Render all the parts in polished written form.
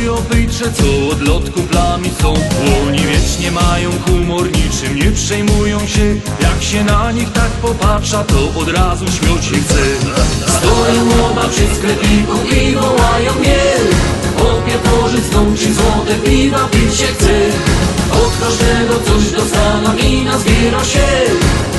i obejtrze, co od lot kumplami są. Oni wiecznie mają humor, niczym nie przejmują się. Jak się na nich tak popatrza, to od razu śmiać się chce. Stoją oba przy sklepiku i wołają mnie: chłopie, pożyczną ci złote piwa, pić się chce. Od każdego coś dostaną i nazbiera się,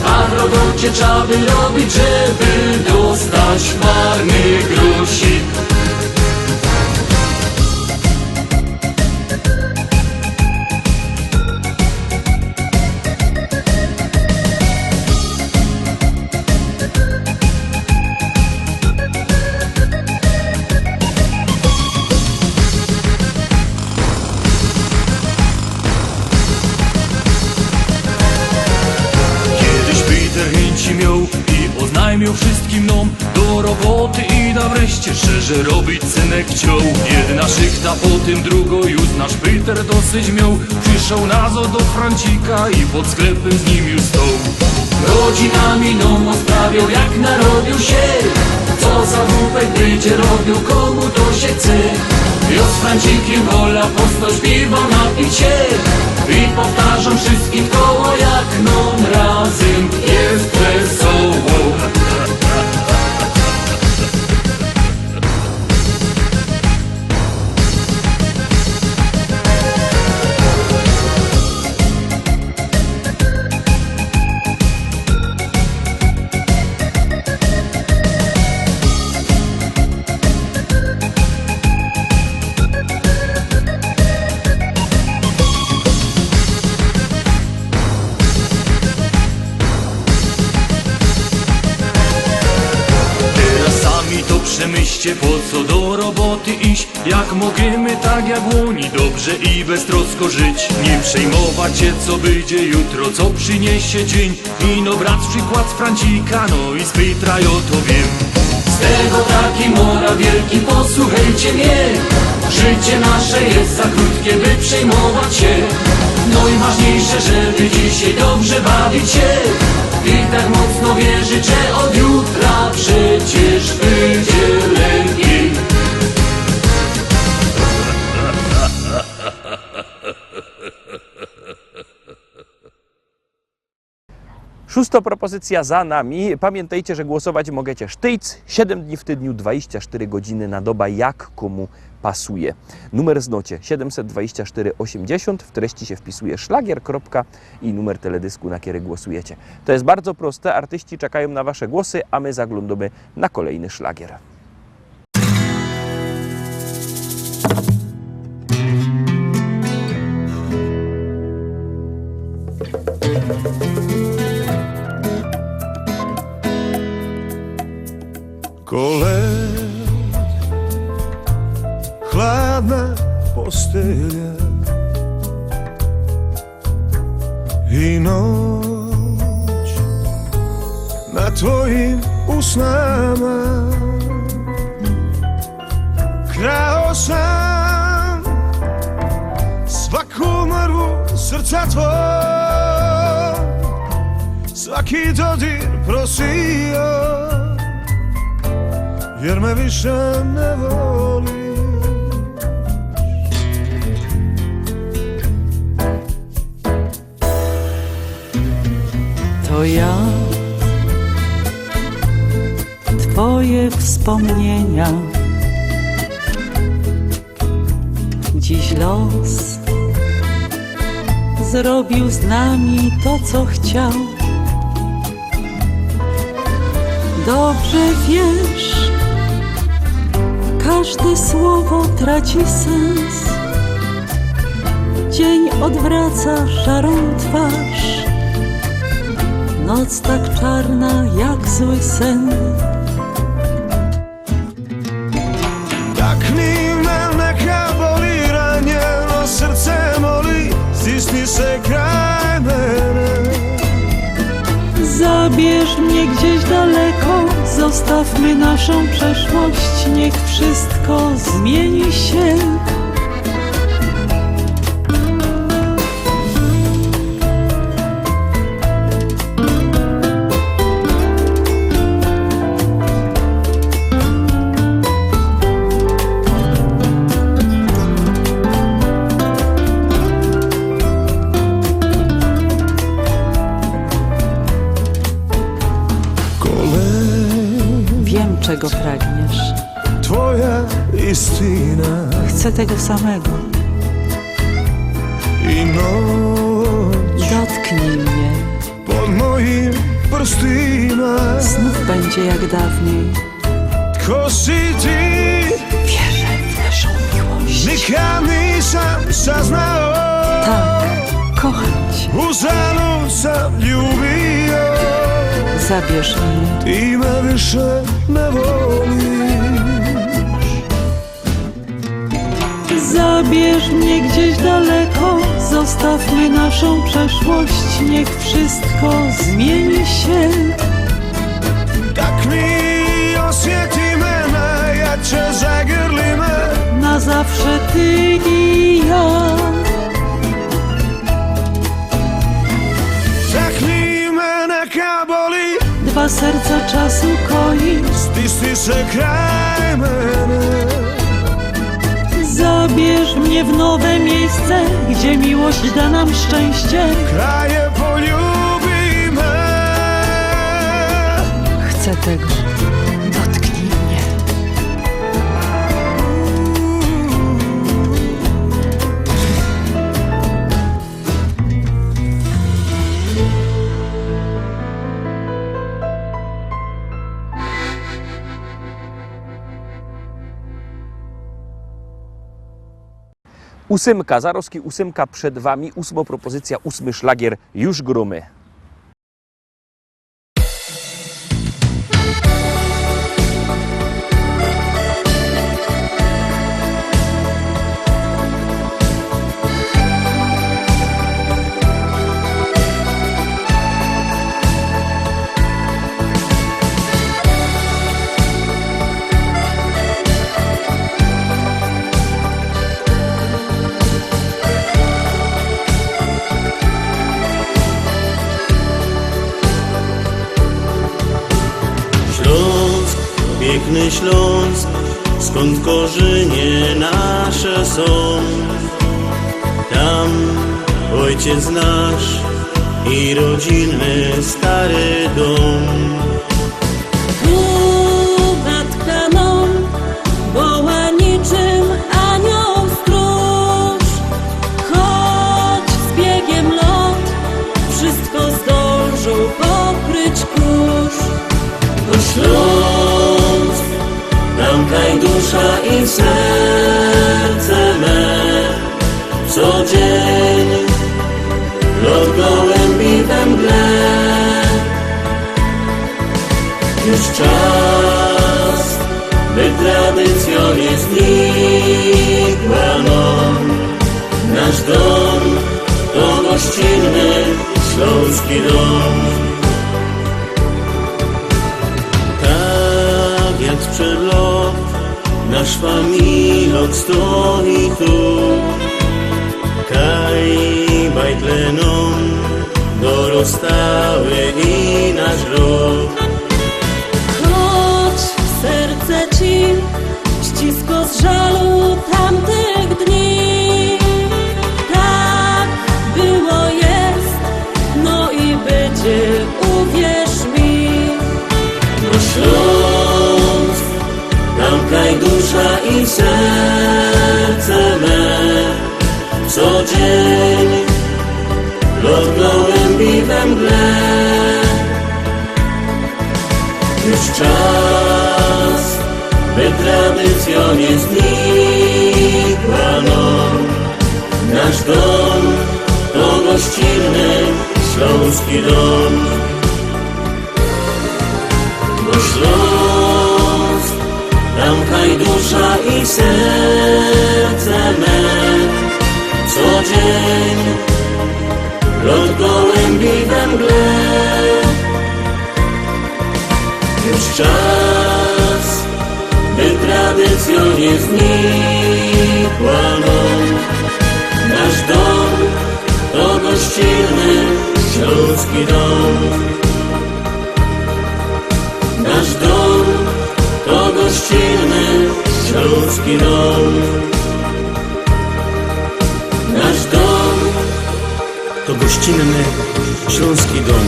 a w robocie trzeba by robić, żeby dostać marny grosik. I oznajmił wszystkim nom: do roboty i na wreszcie szczerze robić synek chciał. Jedna szychta, potem drugą, już nasz Peter dosyć miał. Przyszedł nazo do Francika i pod sklepem z nim już stał. Godzinami no sprawiał, jak narobił się, co za głupek będzie robił, komu to się chce. Ja z Francikiem wola postać piwo napić się i powtarzam wszystkim koło, jak nam razem jest wesoło. Przemyślcie, po co do roboty iść, jak możemy tak jak oni dobrze i beztrosko żyć. Nie przejmować się, co będzie jutro, co przyniesie dzień. I no brać przykład z Francika, no i z Petra, ja to wiem. Z tego taki mora wielki, posłuchajcie mnie. Życie nasze jest za krótkie, by przejmować się. No i ważniejsze, żeby dzisiaj dobrze bawić się. I tak mocno wierzę, że od jutra przecież będzie lepiej. Szósta propozycja za nami. Pamiętajcie, że głosować możecie sztyjc, 7 dni w tygodniu, 24 godziny na dobę, jak komu pasuje. Numer znocie 724 80, w treści się wpisuje szlagier, i numer teledysku, na który głosujecie. To jest bardzo proste, artyści czekają na wasze głosy, a my zaglądamy na kolejny szlagier. Kolet, chladna postelja i noć na tvojim usnama. Krao sam svaku mrvu srca tvoj, svaki dodir prosio, jer me više ne voliš. To ja, twoje wspomnienia. Dziś los zrobił z nami to, co chciał. Dobrze wiesz, każde słowo traci sens. Dzień odwraca szarą twarz, noc tak czarna jak zły sen. Tak mi me neka boli ranjeno srce moli, stisni se kraj mene. Zabierz mnie gdzieś daleko, zostawmy naszą przeszłość, niech wszystko zmieni się. czego pragniesz? tvoja istina Chcę tego samego. i noć Dotknij mnie, pod moim prstima. znów będzie jak dawniej. Tko si ti, Wierzę w naszą miłość. nikad nisam saznao. Tak, kocham cię. Uzalud sam ljubio, Zabierz mnie. ti me više ne voliš. Zabierz mnie gdzieś daleko, zostawmy naszą przeszłość, niech wszystko zmieni się. Tak mi osjeti mene, ja cię zagrlime. Na zawsze ty i ja. Taknij mene ka boli, Dwa serca czasu koi. stisni se kraj mene. Zabierz mnie w nowe miejsce, gdzie miłość da nam szczęście. Kraje poljubime. Chcę tego. Dotknij mnie. Ósemka, Zarowski ósemka przed wami, 8. propozycja, 8. szlagier, już grumy. Śląsk, piękny Śląsk, skąd korzenie nasze są. Tam ojciec nasz i rodzinny stary dom. Tu matka nam woła niczym anioł stróż. Choć z biegiem lot wszystko zdążył pokryć kurz. To Śląsk, tam kaj dusza i serce me. Co dzień lot gołębi we mgle. Już czas, by tradycją nie znikła nam. Nasz dom to gościnny śląski dom. Tak jak sprzed lat nasz familok stoi tu. Kaj bajtlenom dorostały i nasz rok. Choć w serce ci ścisko z żalu tamtych dni. Tak było, jest, no i będzie, uwierz mi. To Śląsk, tam kaj dusza i serce me. Co dzień lot gołębi we mgle. Już czas, by tradycją nie znikła nam. Nasz dom to gościnny śląski dom. Bo Śląsk, tam kaj dusza i serce me. Co dzień lot gołębi we mgle. Już czas, by tradycją nie znikła nam. Nasz dom to gościnny śląski dom. Nasz dom to gościnny śląski dom. Nasz dom to gościnny śląski dom.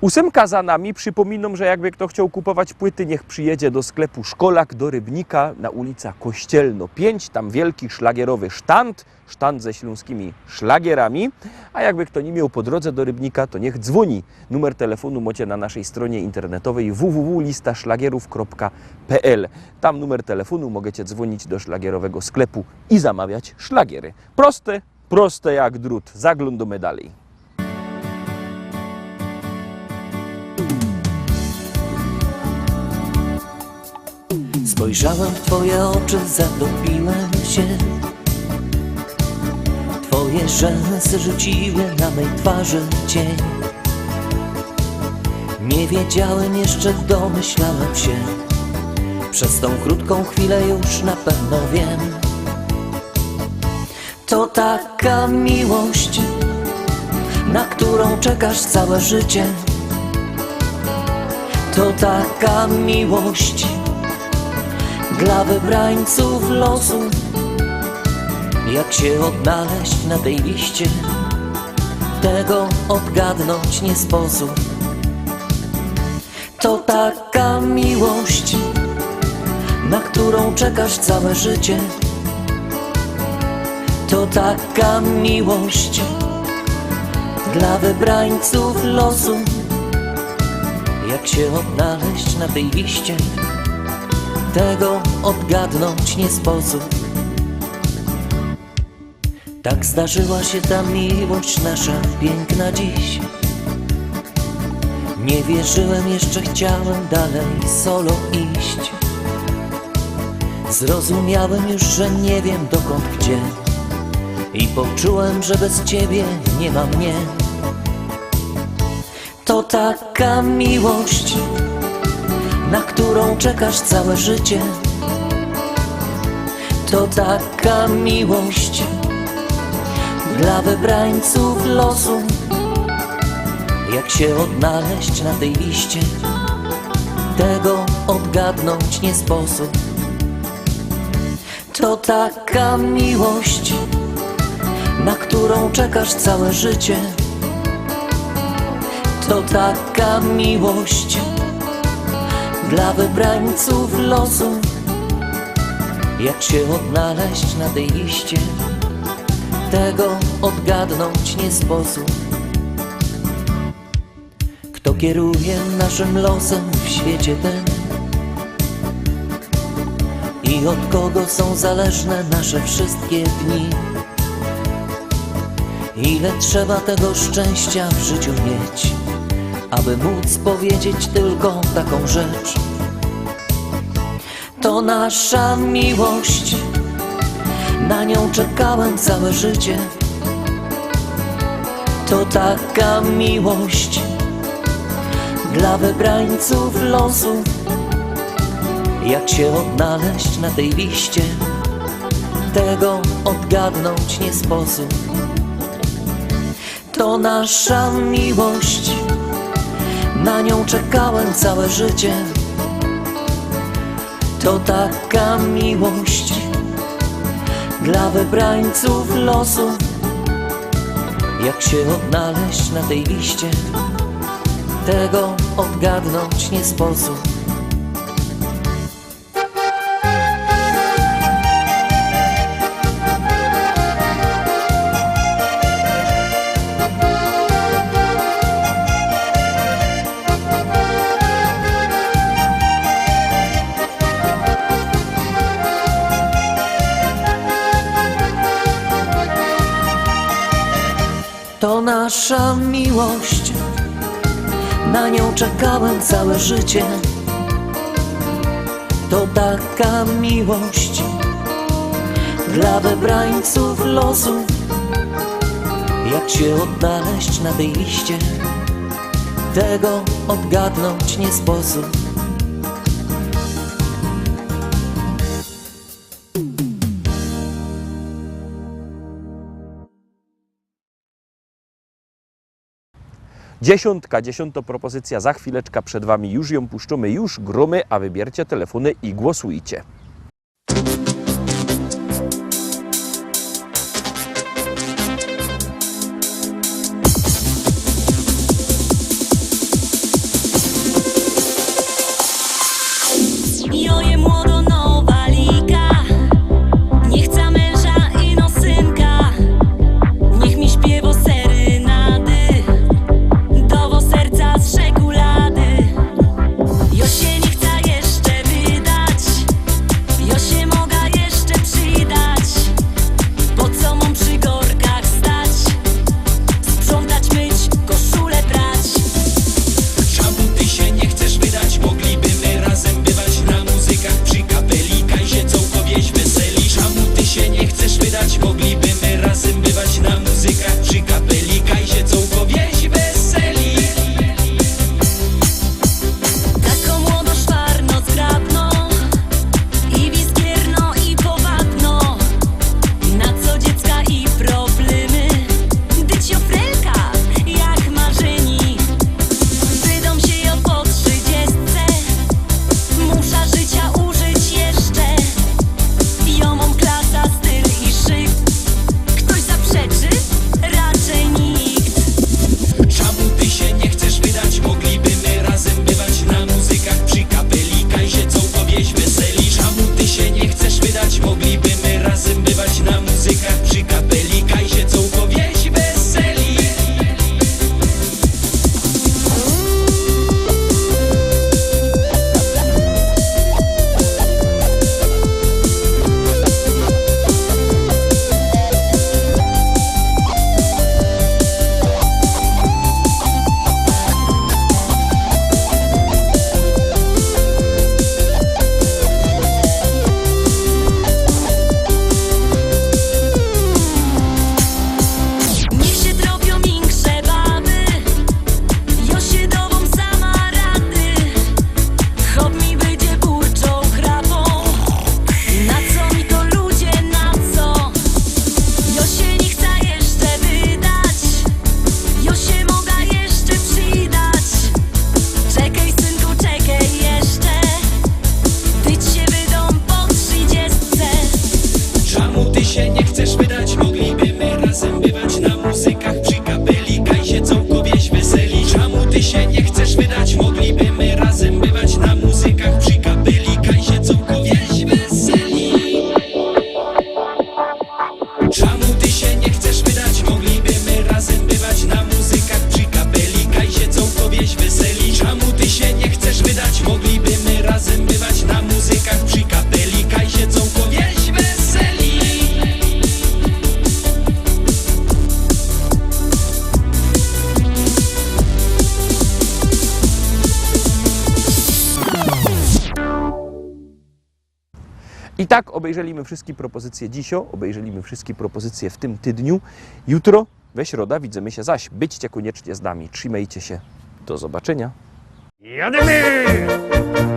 8 za nami. Przypominam, że jakby kto chciał kupować płyty, niech przyjedzie do sklepu Szkolak do Rybnika na ulica Kościelno 5. Tam wielki szlagierowy sztand ze śląskimi szlagierami. A jakby kto nie miał po drodze do Rybnika, to niech dzwoni. Numer telefonu macie na naszej stronie internetowej www.listaszlagierów.pl. Tam numer telefonu możecie dzwonić do szlagierowego sklepu i zamawiać szlagiery. Proste jak drut. Zaglądamy dalej. Spojrzałem w twoje oczy, zatopiłem się. Twoje rzęsy rzuciły na mej twarzy cień. Nie wiedziałem jeszcze, domyślałem się. Przez tą krótką chwilę już na pewno wiem. To taka miłość, na którą czekasz całe życie. To taka miłość dla wybrańców losu. Jak się odnaleźć na tej liście, tego odgadnąć nie sposób. To taka miłość, na którą czekasz całe życie. To taka miłość dla wybrańców losu. Jak się odnaleźć na tej liście, tego odgadnąć nie sposób. Tak zdarzyła się ta miłość nasza piękna dziś. Nie wierzyłem, jeszcze chciałem dalej solo iść. Zrozumiałem już, że nie wiem dokąd, gdzie. I poczułem, że bez ciebie nie ma mnie. To taka miłość, na którą czekasz całe życie. To taka miłość dla wybrańców losu. Jak się odnaleźć na tej liście, tego odgadnąć nie sposób. To taka miłość, na którą czekasz całe życie. To taka miłość dla wybrańców losu. Jak się odnaleźć na tej liście, tego odgadnąć nie sposób. Kto kieruje naszym losem w świecie tym? I od kogo są zależne nasze wszystkie dni? Ile trzeba tego szczęścia w życiu mieć, aby móc powiedzieć tylko taką rzecz? To nasza miłość, na nią czekałem całe życie. To taka miłość dla wybrańców losu. Jak się odnaleźć na tej liście, tego odgadnąć nie sposób. To nasza miłość, na nią czekałem całe życie. To taka miłość dla wybrańców losu. Jak się odnaleźć na tej liście, tego odgadnąć nie sposób. To nasza miłość, na nią czekałem całe życie. To taka miłość dla wybrańców losu. Jak się odnaleźć na tej liście, tego odgadnąć nie sposób. Dziesiąta propozycja za chwileczkę przed Wami. Już ją puszczamy, już gromy, a wybiercie telefony i głosujcie. Moglibyśmy razem bywać na muzykach przy kapeli, kaj siedzą ko wieś weseli. I tak obejrzeliśmy wszystkie propozycje dzisio, obejrzeliśmy wszystkie propozycje w tym tygodniu. Jutro, we środę, widzimy się zaś. Byćcie koniecznie z nami, trzymajcie się. Do zobaczenia. Jademy!